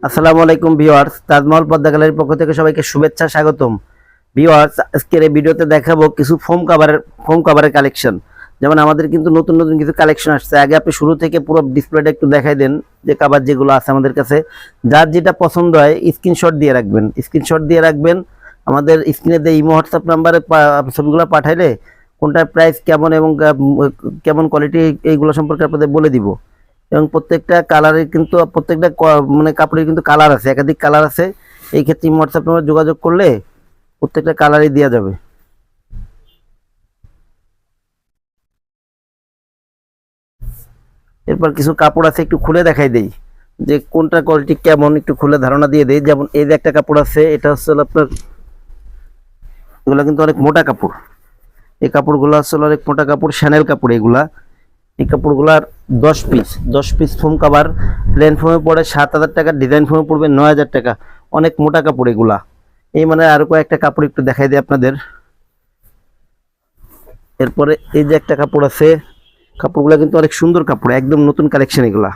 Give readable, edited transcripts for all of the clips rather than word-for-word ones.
আসসালামু আলাইকুম ভিউয়ার্স, তাজমহল পর্দা গ্যালারির পক্ষ থেকে সবাইকে শুভেচ্ছা স্বাগতম। ভিউয়ার্স, আজকের এই ভিডিওতে দেখাবো কিছু ফোম কাভারের কালেকশন। যেমন আমাদের কিন্তু নতুন নতুন কিছু কালেকশন আসছে। আগে আপনি শুরু থেকে পুরো ডিসপ্লেটা একটু দেখাই দেন যে কাভার যেগুলো আছে আমাদের কাছে। যার যেটা পছন্দ হয় স্ক্রিনশট দিয়ে রাখবেন। আমাদের স্ক্রিনে দিয়ে ইমো হোয়াটসঅ্যাপ নাম্বারে ছবিগুলো পাঠাইলে কোনটার প্রাইস কেমন এবং কেমন কোয়ালিটি এইগুলো সম্পর্কে আপনাদের বলে দিব। এবং প্রত্যেকটা কালারের কিন্তু মানে কাপড়ের কিন্তু কালার আছে, একাধিক কালার আছে। এই ক্ষেত্রে হোয়াটসঅ্যাপ নাম্বার যোগাযোগ করলে প্রত্যেকটা কালারই দেওয়া যাবে। এরপর কিছু কাপড় আছে, একটু খুলে দেখাই দেই যে কোনটা কোয়ালিটি কেমন, একটু খুলে ধারণা দিয়ে দেই। যেমন এই যে একটা কাপড় আছে, এটা হচ্ছে আপনার, এগুলো কিন্তু অনেক মোটা কাপড়। এই কাপড়গুলো আসলে অনেক মোটা কাপড়, শ্যানেল কাপড় এগুলা। এই কাপড়গুলার 10 পিস ফোম কাভার। প্লেন ফোমে পড়ে 7,000 টাকা, ডিজাইন ফোমে পড়বে 9,000 টাকা। অনেক মোটা কাপড় এগুলা। এই মানে আরো কয়েকটা কাপড় একটু দেখাই দিই আপনাদের। এরপরে এই যে একটা কাপড় আছে, কাপড়গুলা কিন্তু অনেক সুন্দর কাপড়, একদম নতুন কালেকশন এগুলা।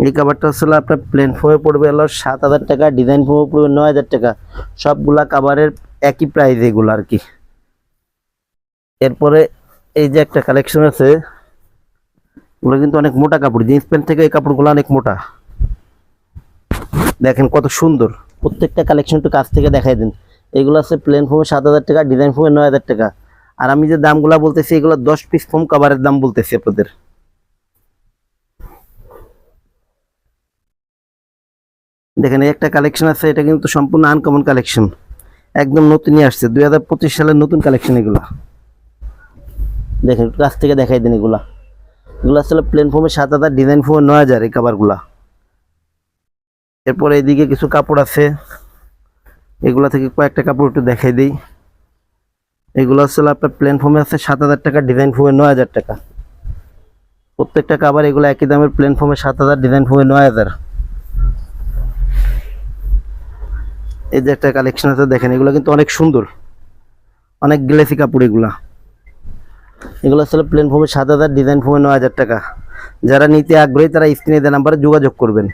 এই কাভারটা আসলে আপনার প্লেন ফোমে পড়বে হলো 7,000 টাকা, ডিজাইন ফোমে পড়বে 9,000 টাকা। সবগুলা কাভারের একই প্রাইস এগুলো আর কি। এরপরে এই যে একটা কালেকশন আছে, ওগুলো কিন্তু অনেক মোটা কাপড়, জিন্স প্যান্ট থেকে এই কাপড়গুলো অনেক মোটা। দেখেন কত সুন্দর, প্রত্যেকটা কালেকশন একটু কাছ থেকে দেখাই দিন। এগুলো আছে প্লেন ফোমে 7,000 টাকা, ডিজাইন ফোমে 9,000 টাকা। আর আমি যে দামগুলো বলতেছি এগুলো 10 পিস ফোম কাভারের দাম বলতেছি আপনাদের। দেখেন এই একটা কালেকশন আছে, এটা কিন্তু সম্পূর্ণ আনকমন কালেকশন, একদম নতুনই আসছে, 2025 সালের নতুন কালেকশন এগুলা। দেখেন একটু কাছ থেকে দেখাই দিন এগুলা। এগুলো আসলে প্লেন ফোমে 7,000, ডিজাইন ফোমে 9,000 এই কাভারগুলা। এরপরে এইদিকে কিছু কাপড় আছে, এগুলা থেকে কয়েকটা কাপড় একটু দেখাই দিই। এগুলো আসলে আপনার প্লেন ফোমে আছে 7,000 টাকা, ডিজাইন ফোমে 9,000 টাকা। প্রত্যেকটা কাভার এগুলো একই দামের, প্লেন ফোমে 7,000, ডিজাইন ফোমে 9,000। এই যে একটা কালেকশন আছে, দেখেন এগুলো কিন্তু অনেক সুন্দর, অনেক গ্লেসি কাপড় এগুলা। এগুলো আসলে প্লেন ফোমে 7,000, ডিজাইন ফোমে 9,000 টাকা। যারা নিতে আগ্রহী তারা স্ক্রিনে দেওয়া নাম্বারে যোগাযোগ করবেন।